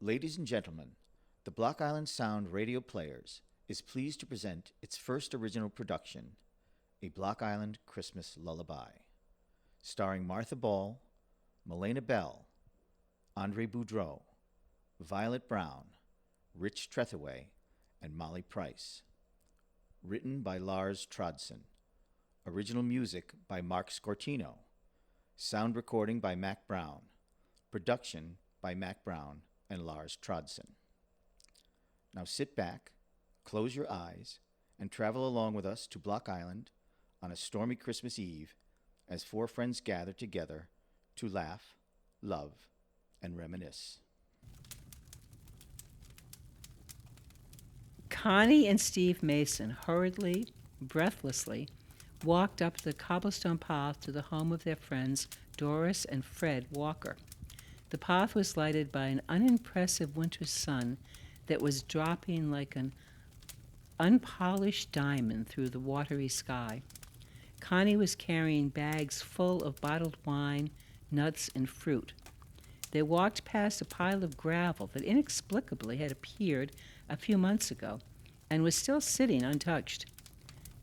Ladies and gentlemen, the Block Island Sound Radio Players is pleased to present its first original production, A Block Island Christmas Lullaby, starring Martha Ball, Milena Bell, Andre Boudreau, Violet Brown, Rich Trethaway, and Molly Price. Written by Lars Trodson. Original music by Mark Scortino. Sound recording by Mac Brown. Production by Mac Brown and Lars Trodson. Now sit back, close your eyes, and travel along with us to Block Island on a stormy Christmas Eve as four friends gather together to laugh, love, and reminisce. Connie and Steve Mason hurriedly, breathlessly, walked up the cobblestone path to the home of their friends Doris and Fred Walker. The path was lighted by an unimpressive winter sun that was dropping like an unpolished diamond through the watery sky. Connie was carrying bags full of bottled wine, nuts, and fruit. They walked past a pile of gravel that inexplicably had appeared a few months ago and was still sitting untouched.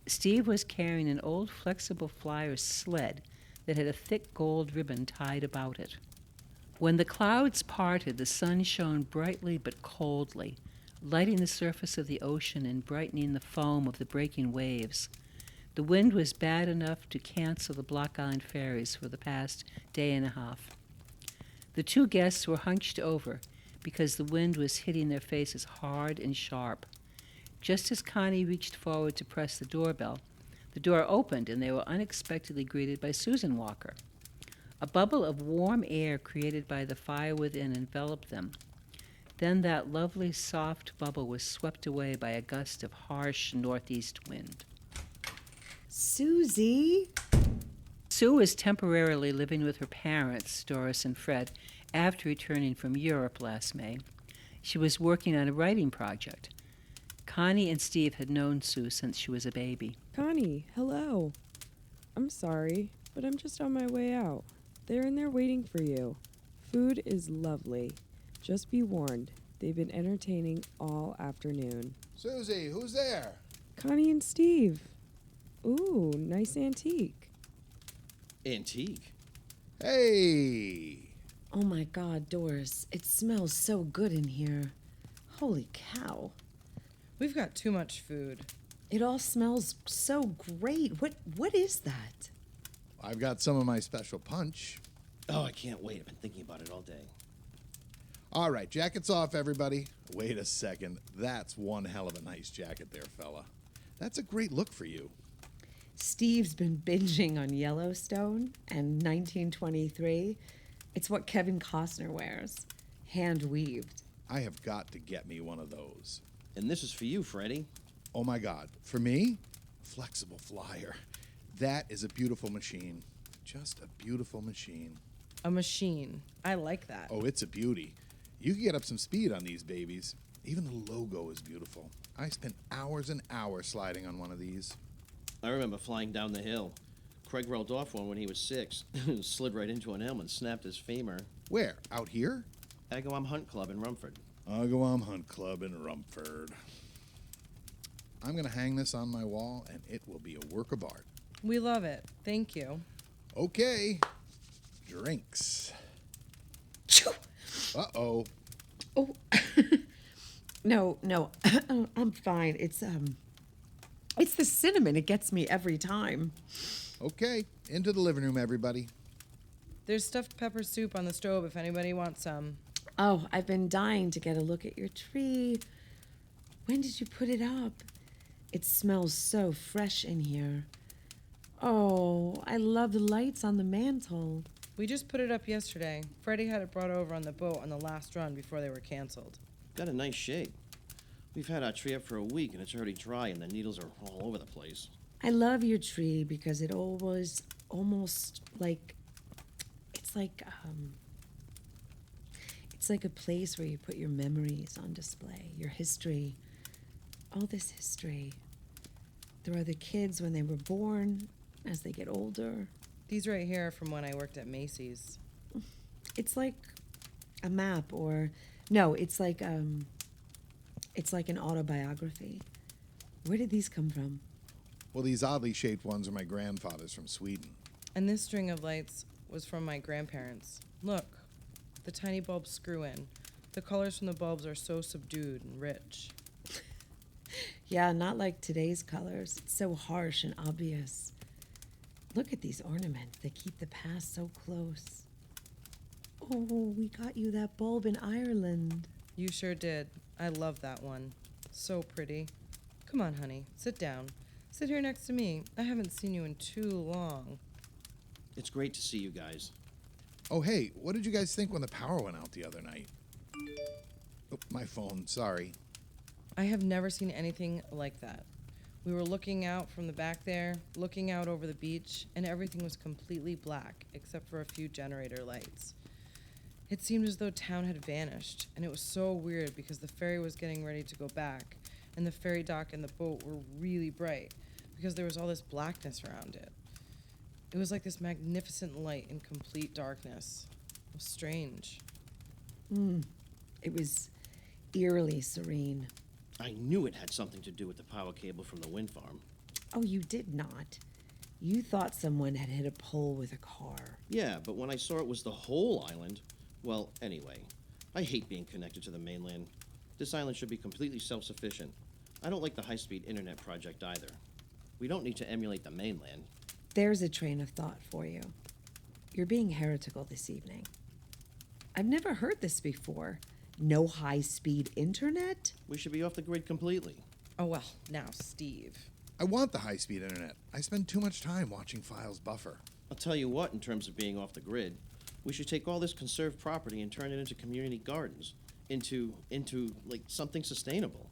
Steve was carrying an old flexible flyer sled that had a thick gold ribbon tied about it. When the clouds parted, the sun shone brightly but coldly, lighting the surface of the ocean and brightening the foam of the breaking waves. The wind was bad enough to cancel the Block Island ferries for the past day and a half. The two guests were hunched over because the wind was hitting their faces hard and sharp. Just as Connie reached forward to press the doorbell, the door opened and they were unexpectedly greeted by Susan Walker. A bubble of warm air created by the fire within enveloped them. Then that lovely soft bubble was swept away by a gust of harsh northeast wind. Susie? Sue was temporarily living with her parents, Doris and Fred, after returning from Europe last May. She was working on a writing project. Connie and Steve had known Sue since she was a baby. Connie, hello. I'm sorry, but I'm just on my way out. They're in there waiting for you. Food is lovely. Just be warned, they've been entertaining all afternoon. Susie, who's there? Connie and Steve. Ooh, nice antique. Antique? Hey! Oh my God, Doris, it smells so good in here. Holy cow. We've got too much food. It all smells so great. What is that? I've got some of my special punch. Oh, I can't wait. I've been thinking about it all day. All right, jackets off, everybody. Wait a second. That's one hell of a nice jacket there, fella. That's a great look for you. Steve's been binging on Yellowstone and 1923. It's what Kevin Costner wears. Hand-weaved. I have got to get me one of those. And this is for you, Freddie. Oh my God. For me? Flexible flyer. That is a beautiful machine. Just a beautiful machine. A machine. I like that. Oh, it's a beauty. You can get up some speed on these babies. Even the logo is beautiful. I spent hours and hours sliding on one of these. I remember flying down the hill. Craig rolled off one when he was 6. Slid right into an elm and snapped his femur. Where? Out here? Agawam Hunt Club in Rumford. Agawam Hunt Club in Rumford. I'm going to hang this on my wall, and it will be a work of art. We love it. Thank you. Okay. Drinks. Uh-oh. Oh, no, I'm fine. It's the cinnamon. It gets me every time. Okay, into the living room, everybody. There's stuffed pepper soup on the stove if anybody wants some. Oh, I've been dying to get a look at your tree. When did you put it up? It smells so fresh in here. Oh, I love the lights on the mantle. We just put it up yesterday. Freddie had it brought over on the boat on the last run before they were canceled. Got a nice shape. We've had our tree up for a week and it's already dry and the needles are all over the place. I love your tree because it always almost like it's like a place where you put your memories on display, your history, all this history. There are the kids when they were born, as they get older. These right here are from when I worked at Macy's. It's like a map or No, it's like an autobiography. Where did these come from? Well, these oddly shaped ones are my grandfather's from Sweden. And this string of lights was from my grandparents. Look, the tiny bulbs screw in. The colors from the bulbs are so subdued and rich. Yeah, not like today's colors. It's so harsh and obvious. Look at these ornaments. They keep the past so close. Oh, we got you that bulb in Ireland. You sure did. I love that one. So pretty. Come on, honey, sit down. Sit here next to me. I haven't seen you in too long. It's great to see you guys. Oh, hey, what did you guys think when the power went out the other night? Oh, my phone, sorry. I have never seen anything like that. We were looking out from the back there, looking out over the beach, and everything was completely black except for a few generator lights. It seemed as though town had vanished, and it was so weird because the ferry was getting ready to go back, and the ferry dock and the boat were really bright because there was all this blackness around it. It was like this magnificent light in complete darkness. It was strange. It was eerily serene. I knew it had something to do with the power cable from the wind farm. Oh, you did not. You thought someone had hit a pole with a car. Yeah, but when I saw it was the whole island, well, anyway, I hate being connected to the mainland. This island should be completely self-sufficient. I don't like the high-speed internet project either. We don't need to emulate the mainland. There's a train of thought for you. You're being heretical this evening. I've never heard this before. No high-speed internet? We should be off the grid completely. Oh, well, now, Steve. I want the high-speed internet. I spend too much time watching files buffer. I'll tell you what, in terms of being off the grid, we should take all this conserved property and turn it into community gardens, into like something sustainable.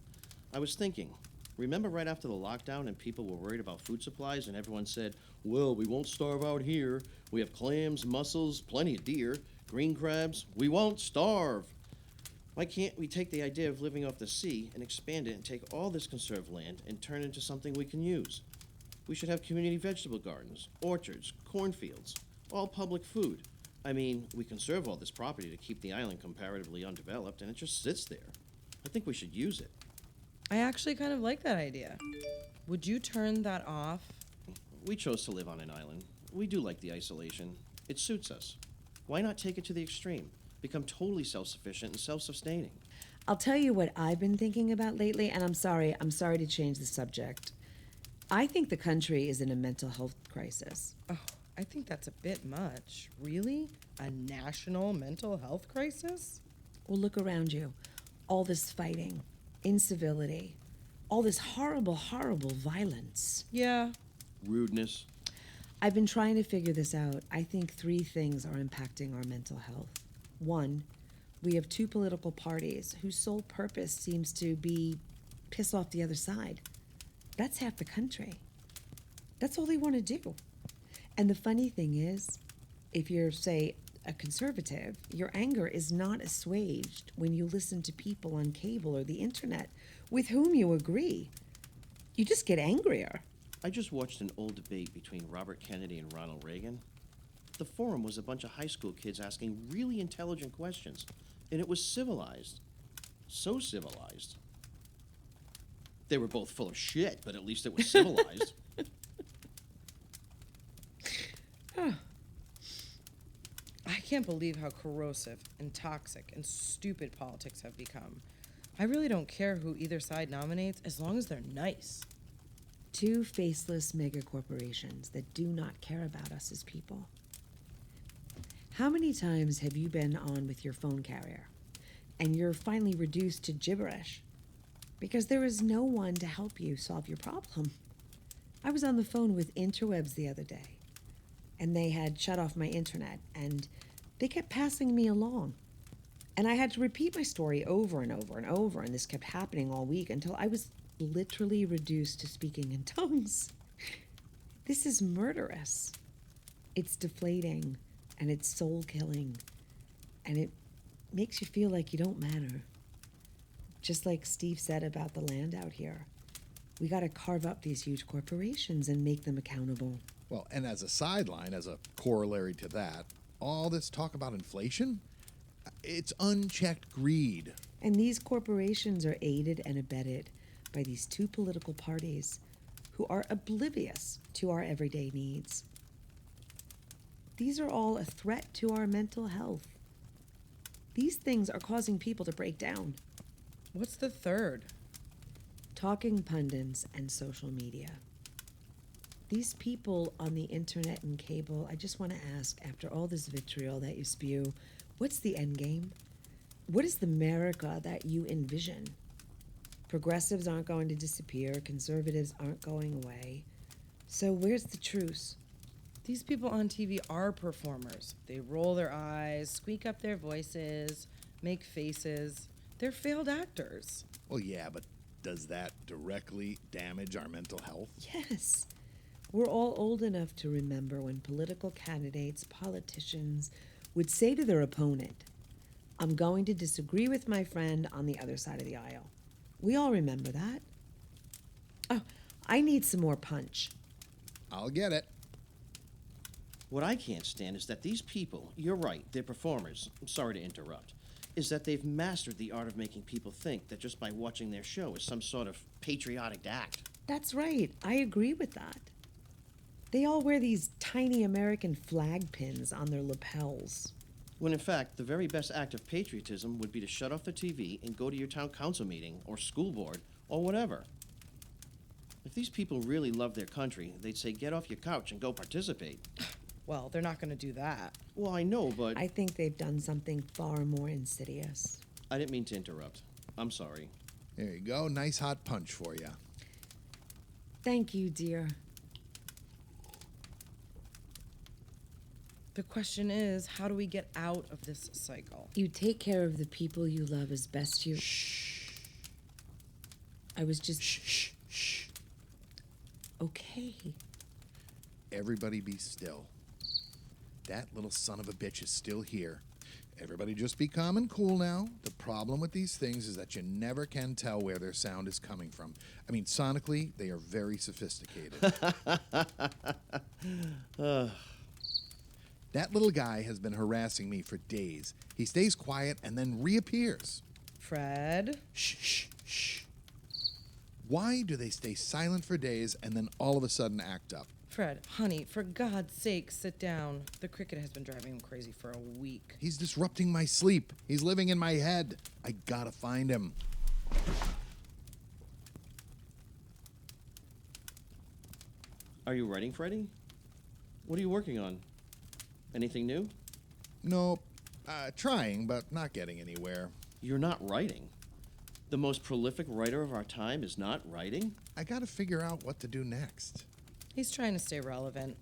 I was thinking, remember right after the lockdown and people were worried about food supplies and everyone said, well, we won't starve out here. We have clams, mussels, plenty of deer, green crabs. We won't starve. Why can't we take the idea of living off the sea and expand it and take all this conserved land and turn it into something we can use? We should have community vegetable gardens, orchards, cornfields, all public food. I mean, we conserve all this property to keep the island comparatively undeveloped, and it just sits there. I think we should use it. I actually kind of like that idea. Would you turn that off? We chose to live on an island. We do like the isolation. It suits us. Why not take it to the extreme? Become totally self-sufficient and self-sustaining. I'll tell you what I've been thinking about lately, and I'm sorry to change the subject. I think the country is in a mental health crisis. Oh, I think that's a bit much. Really? A national mental health crisis? Well, look around you. All this fighting, incivility, all this horrible, horrible violence. Yeah. Rudeness. I've been trying to figure this out. I think 3 things are impacting our mental health. 1, we have 2 political parties whose sole purpose seems to be piss off the other side. That's half the country. That's all they want to do. And the funny thing is, if you're, say, a conservative, your anger is not assuaged when you listen to people on cable or the internet with whom you agree. You just get angrier. I just watched an old debate between Robert Kennedy and Ronald Reagan. The forum was a bunch of high school kids asking really intelligent questions, and it was civilized. So civilized. They were both full of shit, but at least it was civilized. I can't believe how corrosive and toxic and stupid politics have become. I really don't care who either side nominates as long as they're nice. 2 faceless megacorporations that do not care about us as people. How many times have you been on with your phone carrier and you're finally reduced to gibberish because there is no one to help you solve your problem? I was on the phone with Interwebs the other day, and they had shut off my internet, and they kept passing me along. And I had to repeat my story over and over and over, and this kept happening all week until I was literally reduced to speaking in tongues. This is murderous. It's deflating, and it's soul-killing, and it makes you feel like you don't matter. Just like Steve said about the land out here. We got to carve up these huge corporations and make them accountable. Well, and as a sideline, as a corollary to that, all this talk about inflation, It's unchecked greed. And these corporations are aided and abetted by these two political parties who are oblivious to our everyday needs. These are all a threat to our mental health. These things are causing people to break down. What's the third? Talking pundits and social media. These people on the internet and cable, I just want to ask, after all this vitriol that you spew, what's the end game? What is the America that you envision? Progressives aren't going to disappear, conservatives aren't going away. So where's the truce? These people on TV are performers. They roll their eyes, squeak up their voices, make faces. They're failed actors. Well, yeah, but does that directly damage our mental health? Yes. We're all old enough to remember when political candidates, politicians, would say to their opponent, "I'm going to disagree with my friend on the other side of the aisle." We all remember that. Oh, I need some more punch. I'll get it. What I can't stand is that these people, you're right, they're performers, I'm sorry to interrupt, is that they've mastered the art of making people think that just by watching their show is some sort of patriotic act. That's right. I agree with that. They all wear these tiny American flag pins on their lapels. When in fact, the very best act of patriotism would be to shut off the TV and go to your town council meeting, or school board, or whatever. If these people really love their country, they'd say get off your couch and go participate. Well, they're not going to do that. Well, I know, but I think they've done something far more insidious. I didn't mean to interrupt. I'm sorry. There you go. Nice hot punch for you. Thank you, dear. The question is, how do we get out of this cycle? You take care of the people you love as best you... Shh. I was just... Shh, shh, shh. Okay. Everybody be still. That little son of a bitch is still here. Everybody just be calm and cool now. The problem with these things is that you never can tell where their sound is coming from. I mean, sonically, they are very sophisticated. That little guy has been harassing me for days. He stays quiet and then reappears. Fred? Shh, shh, shh. Why do they stay silent for days and then all of a sudden act up? Fred, honey, for God's sake, sit down. The cricket has been driving him crazy for a week. He's disrupting my sleep. He's living in my head. I gotta find him. Are you writing, Freddie? What are you working on? Anything new? Nope. Trying, but not getting anywhere. You're not writing. The most prolific writer of our time is not writing? I gotta figure out what to do next. He's trying to stay relevant.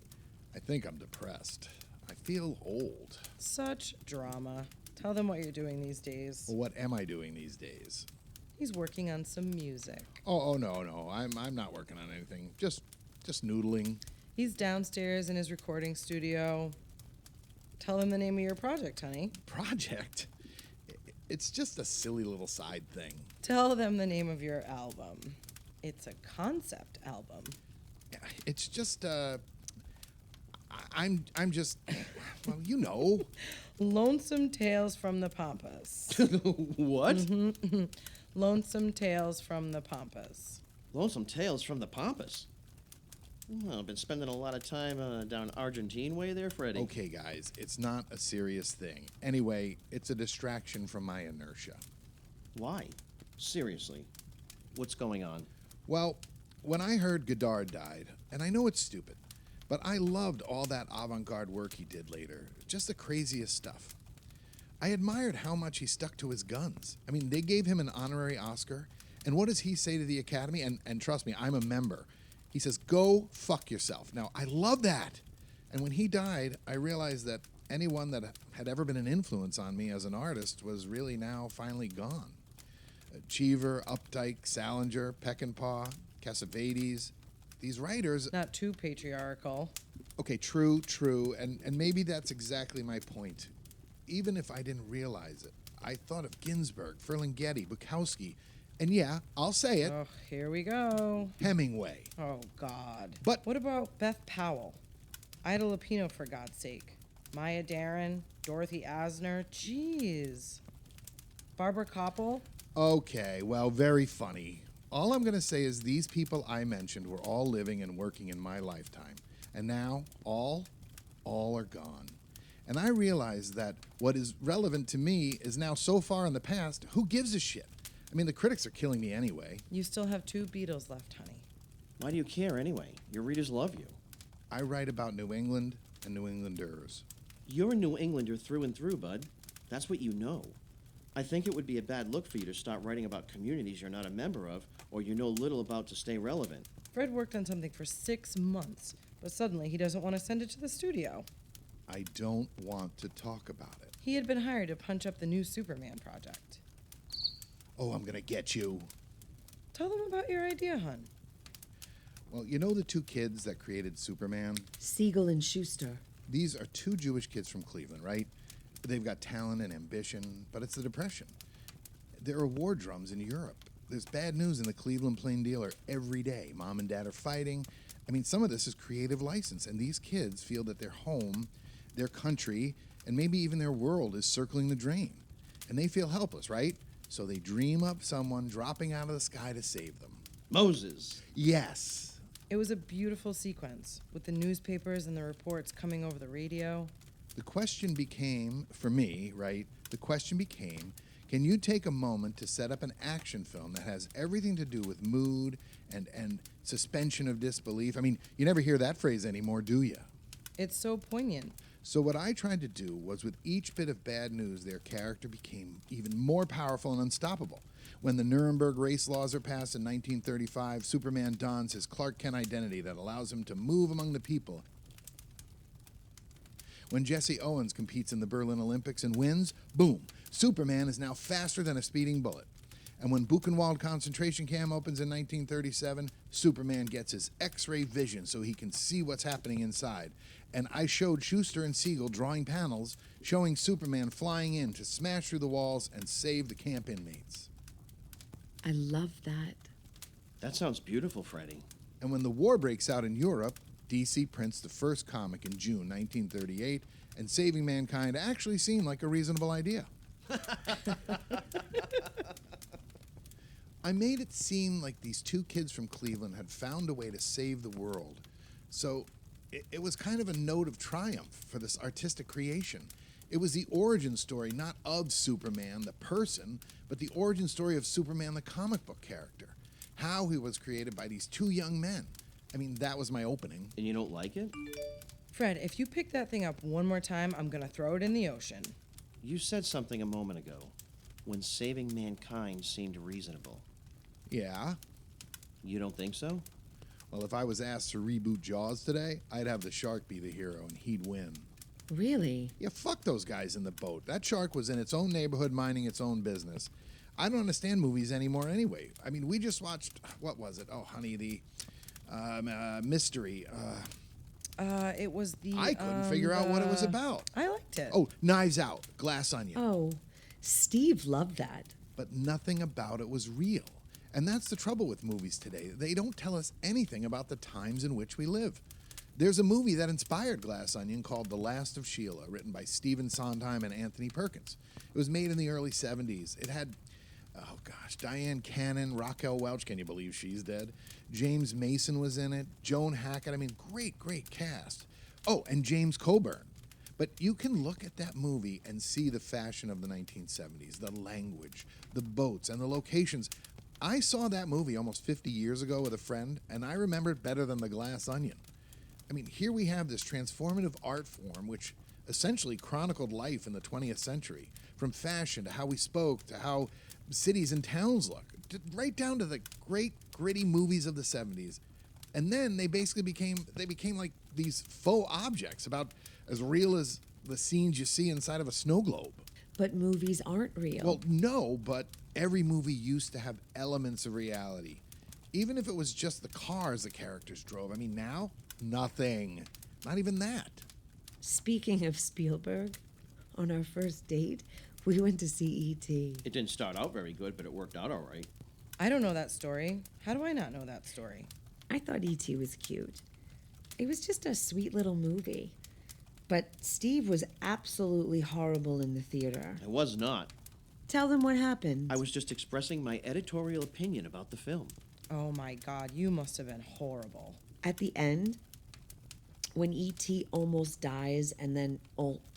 I think I'm depressed. I feel old. Such drama. Tell them what you're doing these days. Well, what am I doing these days? He's working on some music. Oh no. I'm not working on anything. Just noodling. He's downstairs in his recording studio. Tell them the name of your project, honey. Project? It's just a silly little side thing. Tell them the name of your album. It's a concept album. It's just I'm just well, you know. Lonesome Tales from the Pampas. What? Lonesome Tales from the Pampas. Lonesome Tales from the Pampas. Well, I've been spending a lot of time down Argentine way there, Freddie. Okay, guys, it's not a serious thing. Anyway, it's a distraction from my inertia. Why? Seriously. What's going on? Well, when I heard Godard died, and I know it's stupid, but I loved all that avant-garde work he did later. Just the craziest stuff. I admired how much he stuck to his guns. I mean, they gave him an honorary Oscar, and what does he say to the Academy? And trust me, I'm a member. He says, "Go fuck yourself." Now, I love that. And when he died, I realized that anyone that had ever been an influence on me as an artist was really now finally gone. Cheever, Updike, Salinger, Peckinpah, Cassavetes, these writers... Not too patriarchal. Okay, true, and maybe that's exactly my point. Even if I didn't realize it, I thought of Ginsberg, Ferlinghetti, Bukowski, and yeah, I'll say it, Oh, here we go. Hemingway. Oh, God. But- what about Beth Powell? Ida Lupino, for God's sake. Maya Deren, Dorothy Asner. Jeez. Barbara Koppel. Okay, well, very funny. All I'm going to say is these people I mentioned were all living and working in my lifetime. And now, all are gone. And I realize that what is relevant to me is now so far in the past, who gives a shit? I mean, the critics are killing me anyway. You still have 2 Beatles left, honey. Why do you care anyway? Your readers love you. I write about New England and New Englanders. You're a New Englander through and through, bud. That's what you know. I think it would be a bad look for you to start writing about communities you're not a member of or you know little about to stay relevant. Fred worked on something for 6 months, but suddenly he doesn't want to send it to the studio. I don't want to talk about it. He had been hired to punch up the new Superman project. Oh, I'm going to get you. Tell them about your idea, hun. Well, you know the 2 kids that created Superman? Siegel and Schuster. These are 2 Jewish kids from Cleveland, right? They've got talent and ambition, but it's the Depression. There are war drums in Europe. There's bad news in the Cleveland Plain Dealer every day. Mom and dad are fighting. I mean, some of this is creative license, and these kids feel that their home, their country, and maybe even their world is circling the drain. And they feel helpless, right? So they dream up someone dropping out of the sky to save them. Moses. Yes. It was a beautiful sequence, with the newspapers and the reports coming over the radio. The question became, for me, right? The question became, can you take a moment to set up an action film that has everything to do with mood and suspension of disbelief? I mean, you never hear that phrase anymore, do you? It's so poignant. So what I tried to do was with each bit of bad news, their character became even more powerful and unstoppable. When the Nuremberg race laws are passed in 1935, Superman dons his Clark Kent identity that allows him to move among the people. When Jesse Owens competes in the Berlin Olympics and wins, boom, Superman is now faster than a speeding bullet. And when Buchenwald concentration camp opens in 1937, Superman gets his X-ray vision so he can see what's happening inside. And I showed Schuster and Siegel drawing panels showing Superman flying in to smash through the walls and save the camp inmates. I love that. That sounds beautiful, Freddie. And when the war breaks out in Europe, DC prints the first comic in June 1938, and saving mankind actually seemed like a reasonable idea. I made it seem like these 2 kids from Cleveland had found a way to save the world. So it was kind of a note of triumph for this artistic creation. It was the origin story, not of Superman, the person, but the origin story of Superman, the comic book character. How he was created by these 2 young men. I mean, that was my opening. And you don't like it? Fred, if you pick that thing up one more time, I'm gonna throw it in the ocean. You said something a moment ago, when saving mankind seemed reasonable. Yeah? You don't think so? Well, if I was asked to reboot Jaws today, I'd have the shark be the hero and he'd win. Really? Yeah, fuck those guys in the boat. That shark was in its own neighborhood minding its own business. I don't understand movies anymore anyway. I mean, we just watched, what was it? Oh, honey, the mystery. It was the. I couldn't figure out what it was about. I liked it. Oh, Knives Out, Glass Onion. Oh, Steve loved that. But nothing about it was real. And that's the trouble with movies today. They don't tell us anything about the times in which we live. There's a movie that inspired Glass Onion called The Last of Sheila, written by Stephen Sondheim and Anthony Perkins. It was made in the early 70s. It had, oh gosh, Diane Cannon, Raquel Welch, can you believe she's dead? James Mason was in it, Joan Hackett, I mean, great cast. Oh, and James Coburn. But you can look at that movie and see the fashion of the 1970s, the language, the boats, and the locations. I saw that movie almost 50 years ago with a friend, and I remember it better than The Glass Onion. I mean, here we have this transformative art form which essentially chronicled life in the 20th century, from fashion to how we spoke to how cities and towns look, right down to the great gritty movies of the 70s. And then they basically became like these faux objects, about as real as the scenes you see inside of a snow globe. But movies aren't real. Well, no, but every movie used to have elements of reality. Even if it was just the cars the characters drove. I mean, now, nothing. Not even that. Speaking of Spielberg, on our first date, we went to see E.T. It didn't start out very good, but it worked out all right. I don't know that story. How do I not know that story? I thought E.T. was cute. It was just a sweet little movie. But Steve was absolutely horrible in the theater. I was not. Tell them what happened. I was just expressing my editorial opinion about the film. Oh my God, you must have been horrible. At the end, when E.T. almost dies and then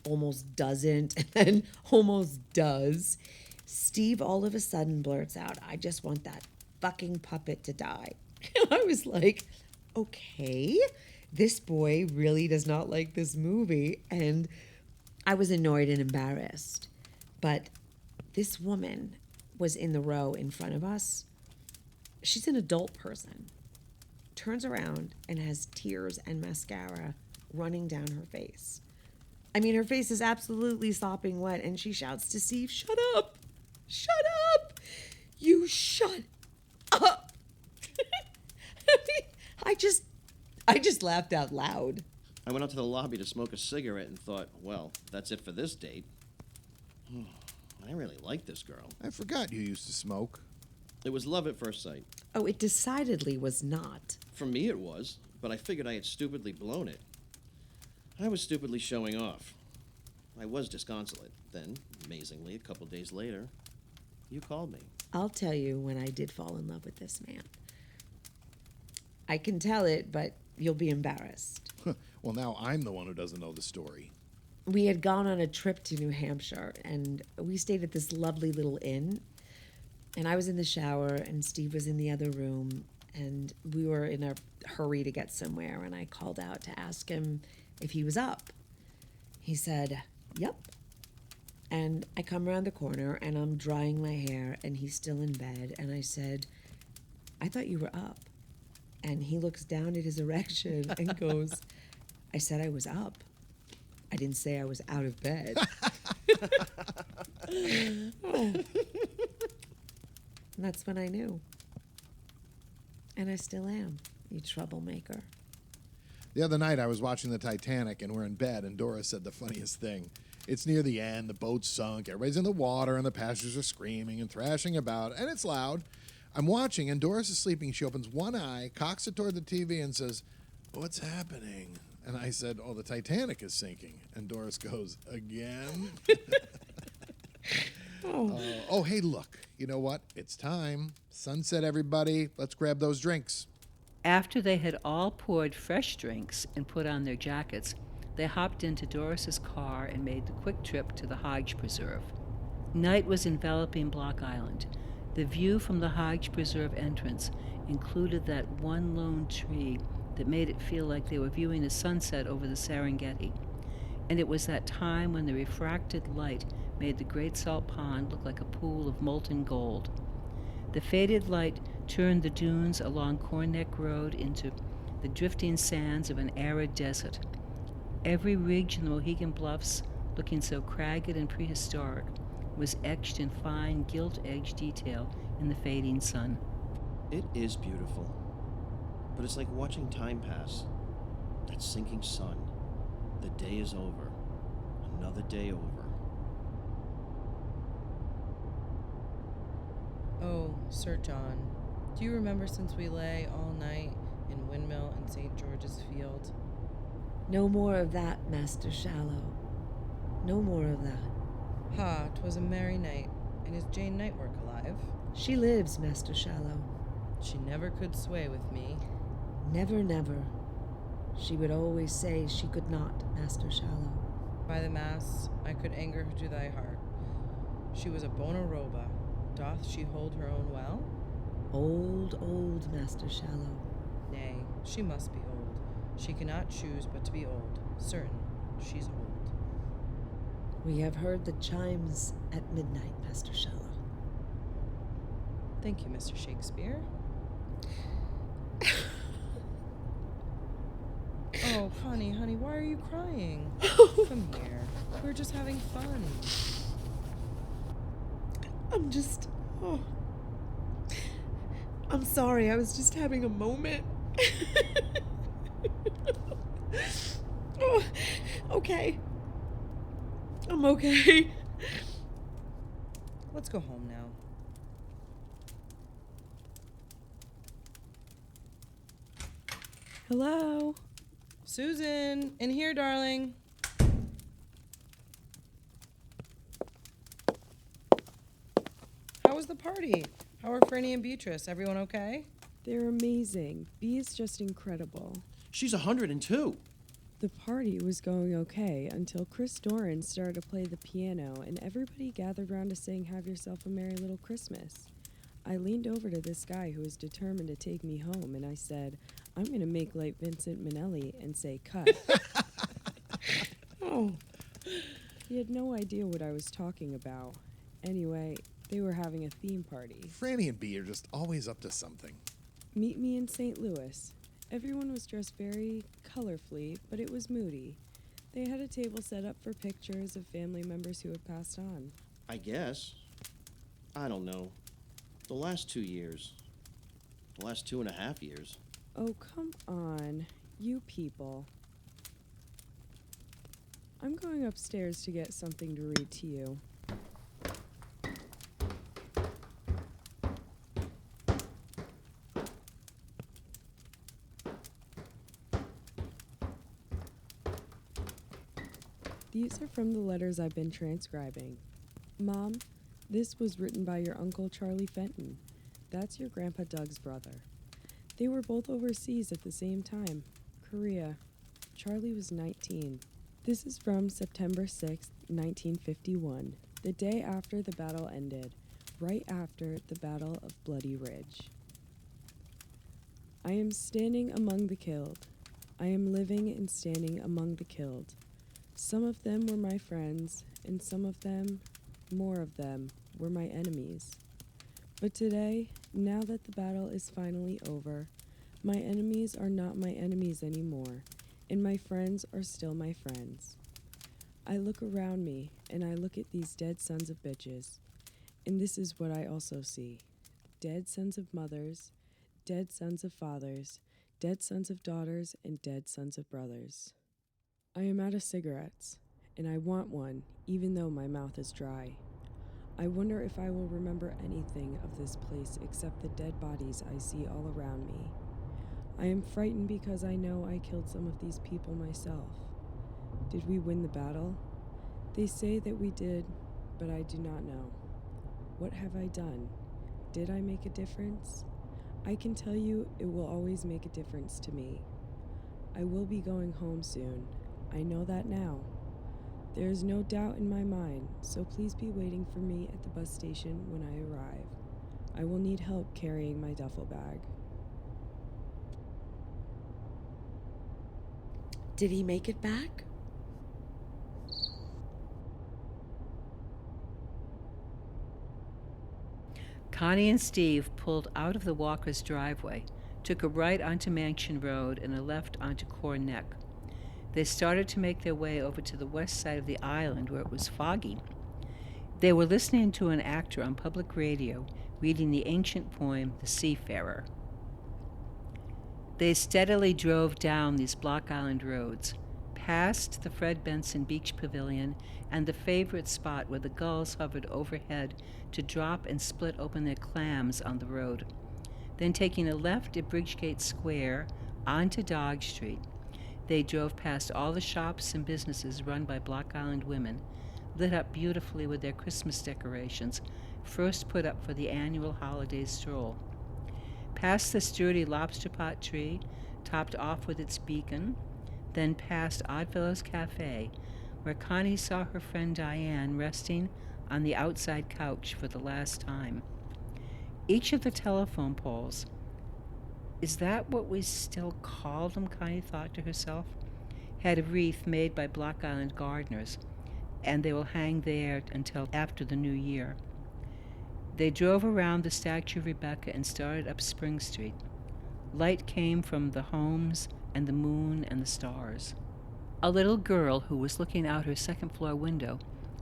almost doesn't and then almost does, Steve all of a sudden blurts out, "I just want that fucking puppet to die." And I was like, okay, this boy really does not like this movie. And I was annoyed and embarrassed. But this woman was in the row in front of us. She's an adult person. Turns around and has tears and mascara running down her face. I mean, her face is absolutely sopping wet, and she shouts to Steve, "Shut up! Shut up! You shut up!" I mean, I just laughed out loud. I went out to the lobby to smoke a cigarette and thought, well, that's it for this date. I really like this girl. I forgot you used to smoke. It was love at first sight. Oh, it decidedly was not. For me it was, but I figured I had stupidly blown it. I was stupidly showing off. I was disconsolate. Then, amazingly, a couple days later, you called me. I'll tell you when I did fall in love with this man. I can tell it, but you'll be embarrassed. Well, now I'm the one who doesn't know the story. We had gone on a trip to New Hampshire, and we stayed at this lovely little inn. And I was in the shower, and Steve was in the other room, and we were in a hurry to get somewhere, and I called out to ask him if he was up. He said, "Yep." And I come around the corner, and I'm drying my hair, and he's still in bed, and I said, "I thought you were up." And he looks down at his erection and goes, "I said I was up. I didn't say I was out of bed." Oh. And that's when I knew. And I still am, you troublemaker. The other night I was watching the Titanic and we're in bed and Doris said the funniest thing. It's near the end, the boat's sunk, everybody's in the water and the passengers are screaming and thrashing about and it's loud. I'm watching and Doris is sleeping. She opens one eye, cocks it toward the TV and says, "What's happening?" And I said, "Oh, the Titanic is sinking." And Doris goes, "Again?" Oh, hey, look. You know what? It's time. Sunset, everybody. Let's grab those drinks. After they had all poured fresh drinks and put on their jackets, they hopped into Doris's car and made the quick trip to the Hodge Preserve. Night was enveloping Block Island. The view from the Hodge Preserve entrance included that one lone tree that made it feel like they were viewing a sunset over the Serengeti. And it was that time when the refracted light made the Great Salt Pond look like a pool of molten gold. The faded light turned the dunes along Corn Neck Road into the drifting sands of an arid desert. Every ridge in the Mohegan Bluffs, looking so cragged and prehistoric, was etched in fine gilt-edged detail in the fading sun. It is beautiful. But it's like watching time pass. That sinking sun. The day is over. Another day over. Oh, Sir John, do you remember since we lay all night in Windmill and St. George's Field? No more of that, Master Shallow. No more of that. Ha, 'twas a merry night, and is Jane Nightwork alive? She lives, Master Shallow. She never could sway with me. Never, never. She would always say she could not, Master Shallow. By the mass, I could anger her to thy heart. She was a bona roba. Doth she hold her own well? Old, old Master Shallow. Nay, she must be old. She cannot choose but to be old. Certain, she's old. We have heard the chimes at midnight, Master Shallow. Thank you, Mr. Shakespeare. Oh, honey, why are you crying? Come here. We're just having fun. I'm sorry, I was just having a moment. Oh, okay. I'm okay. Let's go home now. Hello? Susan, in here, darling. party. How are Franny and Beatrice? Everyone okay? They're amazing. Bee is just incredible. She's 102. The party was going okay until Chris Doran started to play the piano and everybody gathered round to sing Have Yourself a Merry Little Christmas. I leaned over to this guy who was determined to take me home and I said, I'm going to make like Vincent Minnelli and say cut. Oh, He had no idea what I was talking about. Anyway, they were having a theme party. Franny and Bee are just always up to something. Meet me in St. Louis. Everyone was dressed very colorfully, but it was moody. They had a table set up for pictures of family members who had passed on. I guess. I don't know. The last 2 years. The last 2.5 years. Oh, come on, you people. I'm going upstairs to get something to read to you. These are from the letters I've been transcribing. Mom, this was written by your Uncle Charlie Fenton. That's your Grandpa Doug's brother. They were both overseas at the same time, Korea. Charlie was 19. This is from September 6th, 1951, the day after the battle ended, right after the Battle of Bloody Ridge. I am standing among the killed. I am living and standing among the killed. Some of them were my friends, and some of them, more of them, were my enemies. But today, now that the battle is finally over, my enemies are not my enemies anymore, and my friends are still my friends. I look around me, and I look at these dead sons of bitches, and this is what I also see. Dead sons of mothers, dead sons of fathers, dead sons of daughters, and dead sons of brothers. I am out of cigarettes, and I want one, even though my mouth is dry. I wonder if I will remember anything of this place except the dead bodies I see all around me. I am frightened because I know I killed some of these people myself. Did we win the battle? They say that we did, but I do not know. What have I done? Did I make a difference? I can tell you it will always make a difference to me. I will be going home soon. I know that now. There is no doubt in my mind, so please be waiting for me at the bus station when I arrive. I will need help carrying my duffel bag. did he make it back? Connie and Steve pulled out of the Walker's driveway, took a right onto Mansion Road and a left onto Core Neck. They started to make their way over to the west side of the island where it was foggy. They were listening to an actor on public radio reading the ancient poem, The Seafarer. They steadily drove down these Block Island roads, past the Fred Benson Beach Pavilion and the favorite spot where the gulls hovered overhead to drop and split open their clams on the road. Then taking a left at Bridgegate Square onto Dodge Street, they drove past all the shops and businesses run by Block Island women, lit up beautifully with their Christmas decorations, first put up for the annual holiday stroll. Past the sturdy lobster pot tree, topped off with its beacon, then past Oddfellows Cafe, where Connie saw her friend Diane resting on the outside couch for the last time. Each of the telephone poles, is that what we still call them, Connie thought to herself, had a wreath made by Block Island gardeners, and they will hang there until after the new year. They drove around the statue of Rebecca and started up Spring Street. Light came from the homes and the moon and the stars. A little girl who was looking out her second-floor window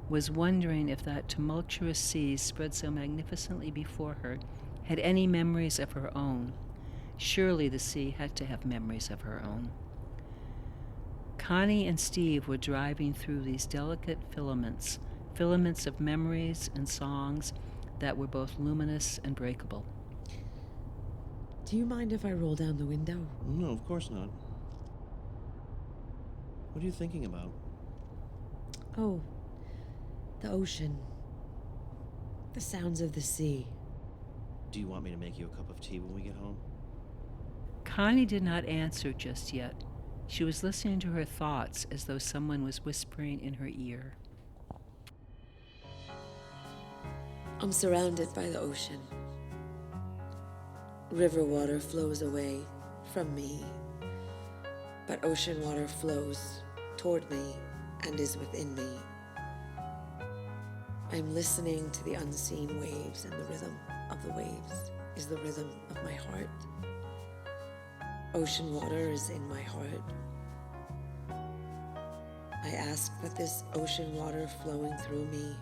was wondering if that tumultuous sea spread so magnificently before her had any memories of her own. Surely the sea had to have memories of her own. Connie and Steve were driving through these delicate filaments of memories and songs that were both luminous and breakable. Do you mind if I roll down the window? No, of course not. What are you thinking about? Oh, the ocean. The sounds of the sea. Do you want me to make you a cup of tea when we get home? Connie did not answer just yet. She was listening to her thoughts as though someone was whispering in her ear. I'm surrounded by the ocean. River water flows away from me, but ocean water flows toward me and is within me. I'm listening to the unseen waves, and the rhythm of the waves is the rhythm of my heart. Ocean water is in my heart. I ask that this ocean water flowing through me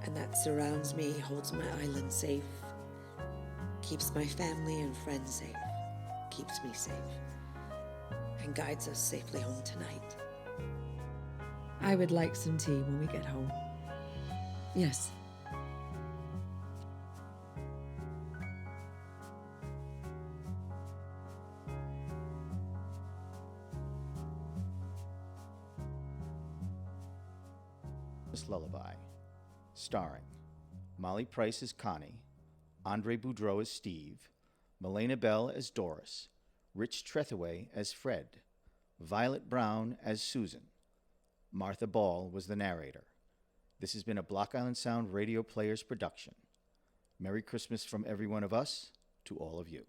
and that surrounds me holds my island safe, keeps my family and friends safe, keeps me safe, and guides us safely home tonight. I would like some tea when we get home. Yes. This Lullaby, starring Molly Price as Connie, Andre Boudreau as Steve, Milena Bell as Doris, Rich Trethewey as Fred, Violet Brown as Susan. Martha Ball was the narrator. This has been a Block Island Sound Radio Players production. Merry Christmas from every one of us to all of you.